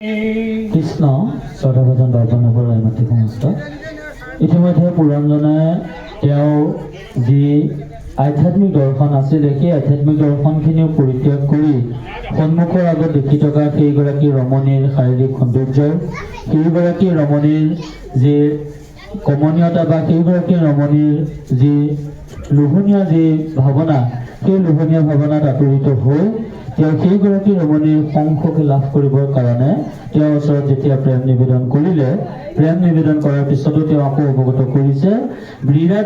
কৃষ্ণ শ্ৰদ্ধাভাজন দৰ্পণনগৰ ৰাইমাতৃ সমস্ত ইতিমধ্যে পুৰঞ্জনে তেওঁ যি আধ্যাত্মিক দৰ্শন আছিলে সেই আধ্যাত্মিক দৰ্শনখিনিও পৰিত্যাগ কৰি সন্মুখৰ আগত দেখি থকা সেইগৰাকী ৰমণীৰ শাৰীৰিক সৌন্দৰ্য, সেইগৰাকী ৰমণীৰ যি কমনীয়তা বা সেইগৰাকী ৰমণীৰ যি লোভনীয় যি ভাৱনা, সেই লোভনীয় ভাৱনাত আতৰিত হৈ তেওঁ সেইগৰাকী ৰমণীৰ সংসকে লাভ কৰিবৰ কাৰণে তেওঁৰ ওচৰত যেতিয়া প্ৰেম নিবেদন কৰিলে, প্ৰেম নিবেদন কৰাৰ পিছতো তেওঁ আকৌ অৱগত কৰিছে, ব্ৰীড়া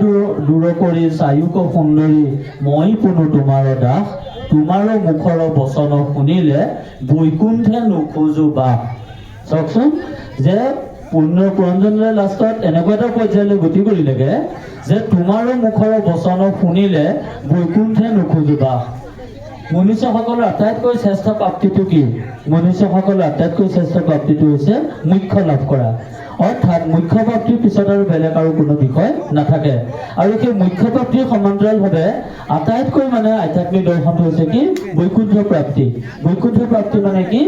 দূৰ কৰি চায়ুক সুন্দৰী মই পুনু তোমাৰ দাস, তোমাৰো মুখৰ বচন শুনিলে বৈকুণ্ঠে নোখোজো বাস। চাওকচোন যে পুৰঞ্জনে লাষ্টত এনেকুৱা এটা পৰ্যায়লৈ গতি কৰিলেগে যে তোমাৰো মুখৰ বচন শুনিলে বৈকুণ্ঠে নোখোজো বাস। মনুষ্যসকলৰ আটাইতকৈ শ্ৰেষ্ঠ প্ৰাপ্তিটো কি? মনুষ্যসকলৰ আটাইতকৈ শ্ৰেষ্ঠ প্ৰাপ্তিটো হৈছে মুখ্য লাভ কৰা। অৰ্থাৎ মুখ্য প্ৰাপ্তিৰ পিছত আৰু বেলেগ আৰু কোনো বিষয় নাথাকে। আৰু সেই মুখ্য প্ৰাপ্তিৰ সমান্তৰালভাৱে আটাইতকৈ আধ্যাত্মিক দৰ্শনটো হৈছে কি? বৈকুণ্ঠ প্ৰাপ্তি। বৈকুণ্ঠ প্ৰাপ্তি মানে কি?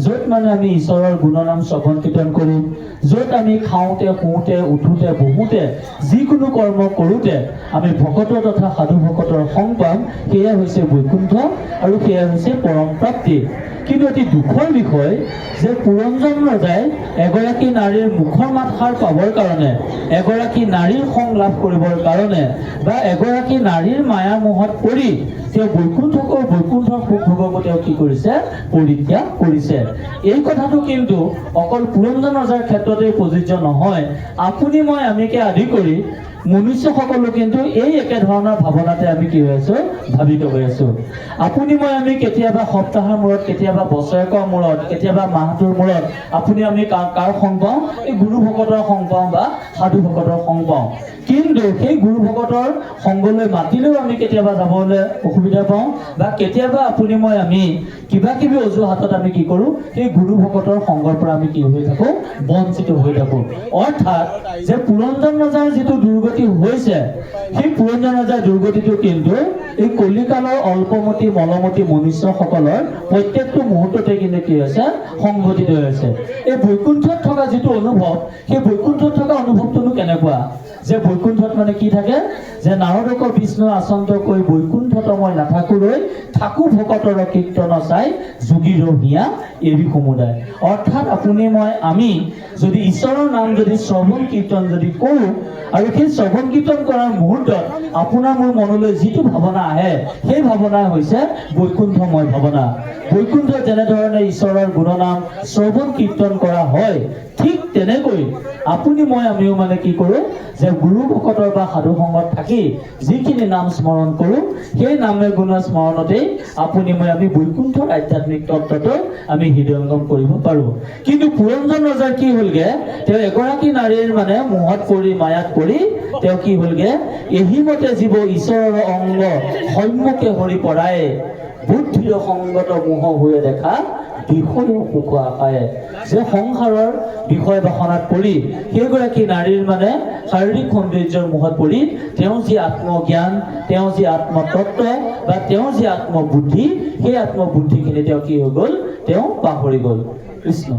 য'ত আমি ঈশ্বৰৰ গুণনাম শ্ৰৱণ কীৰ্তন কৰিম, য'ত আমি খাওঁতে শুওঁতে উঠোঁতে বহোঁতে যিকোনো কৰ্ম কৰোঁতে আমি ভকত তথা সাধু ভকতৰ সংগ পাম, সেয়া হৈছে বৈকুণ্ঠ আৰু সেয়া হৈছে পৰম প্ৰাপ্তি। কিন্তু অতি দুখৰ বিষয় যে পুৰঞ্জন ৰজাই এগৰাকী নাৰীৰ মুখৰ মাতষাৰ পাবৰ কাৰণে, এগৰাকী নাৰীৰ সংগ লাভ কৰিবৰ কাৰণে বা এগৰাকী নাৰীৰ মায়া মোহত পৰি তেওঁ বৈকুণ্ঠৰ সুখ ভোগক তেওঁ কি কৰিছে? পৰিত্যাগ কৰিছে। এই কথাটো কিন্তু অকল পুৰঞ্জন ৰজাৰ ক্ষেত্ৰতে প্ৰযোজ্য নহয়। আপুনি মই আমিকে আদি কৰি মনুষ্যসকলো কিন্তু এই একে ধৰণৰ ভাৱনাতে আমি কি হৈ আছো? ভাবিত হৈ আছো। আপুনি মই আমি কেতিয়াবা সপ্তাহৰ মূৰত, কেতিয়াবা বছৰেকৰ মূৰত, কেতিয়াবা মাহটোৰ মূৰত আপুনি আমি কাৰ সংগ পাওঁ? এই গুৰু ভকতৰ সংগ পাওঁ বা সাধু ভকতৰ সংগ পাওঁ। কিন্তু সেই গুৰু ভকতৰ সংগলৈ মাতিলেও আমি কেতিয়াবা যাবলৈ অসুবিধা পাওঁ বা কেতিয়াবা আপুনি মই আমি কিবা কিবি অজুহাতত আমি কি কৰোঁ? সেই গুৰু ভকতৰ সংগৰ পৰা আমি কি হৈ থাকোঁ? বঞ্চিত হৈ থাকোঁ। অৰ্থাৎ যে পুৰঞ্জন ৰজাৰ যিটো দুৰ্গতি হৈছে, সেই পুৰঞ্জন ৰজাৰ দুৰ্গতিটো কিন্তু এই কলিকালৰ অল্পমতি মলমতি মনুষ্যসকলৰ প্ৰত্যেকটো মুহূৰ্ততে কিন্তু কি হৈছে? সংঘটিত হৈছে। এই বৈকুণ্ঠত থকা যিটো অনুভৱ, সেই বৈকুণ্ঠত থকা অনুভৱটোনো কেনেকুৱা? যে বৈকুণ্ঠত কি থাকে? যে নাৰদক বিষ্ণু আচন্ত কৈ বৈকুণ্ঠত মই নাথাকোলৈ, থাকো ভকতৰ কীৰ্তন চাই যোগীৰ হিয়া এৰি সমুদায়। অৰ্থাৎ আপুনি মই আমি যদি ঈশ্বৰৰ নাম যদি শ্ৰৱণ কীৰ্তন যদি কৰোঁ আৰু সেই শ্ৰৱণ কীৰ্তন কৰাৰ মুহূৰ্তত আপোনাৰ মোৰ মনলৈ যিটো ভাৱনা আহে, সেই ভাৱনা হৈছে বৈকুণ্ঠময় ভাৱনা। বৈকুণ্ঠ যেনেধৰণে ঈশ্বৰৰ গুণনাম শ্ৰৱণ কীৰ্তন কৰা হয়, ঠিক তেনেকৈ আপুনি মই আমিও কি কৰোঁ? যে গুৰু ভকতৰ বা সাধু সংগত থাকি যিখিনি নাম স্মৰণ কৰোঁ, সেই নামে গুণ স্মৰণতেই আপুনি মই আমি বৈকুণ্ঠৰ আধ্যাত্মিক তত্ত্বটো আমি হৃদয়ংগম কৰিব পাৰোঁ। কিন্তু পুৰঞ্জন ৰজাৰ কি হ'লগে? তেওঁ এগৰাকী নাৰীৰ মোহত পৰি মায়াত পৰি তেওঁ কি হ'লগে? এহিমতে জীৱ ঈশ্বৰৰ অংগ সন্মুখে হৰি পৰাই, বুদ্ধিৰ সংগত মোহ হৈ দেখা বিষয় সুখ আশায়ে। যে সংসাৰৰ বিষয় বাসনাত পৰি সেইগৰাকী নাৰীৰ শাৰীৰিক সৌন্দৰ্যৰ মোহত পৰি তেওঁ যি আত্মজ্ঞান, তেওঁ যি আত্মতত্ত্ব বা তেওঁৰ যি আত্মবুদ্ধি, সেই আত্মবুদ্ধিখিনি তেওঁ কি হৈ গ'ল? তেওঁ পাহৰি গ'ল। কৃষ্ণ।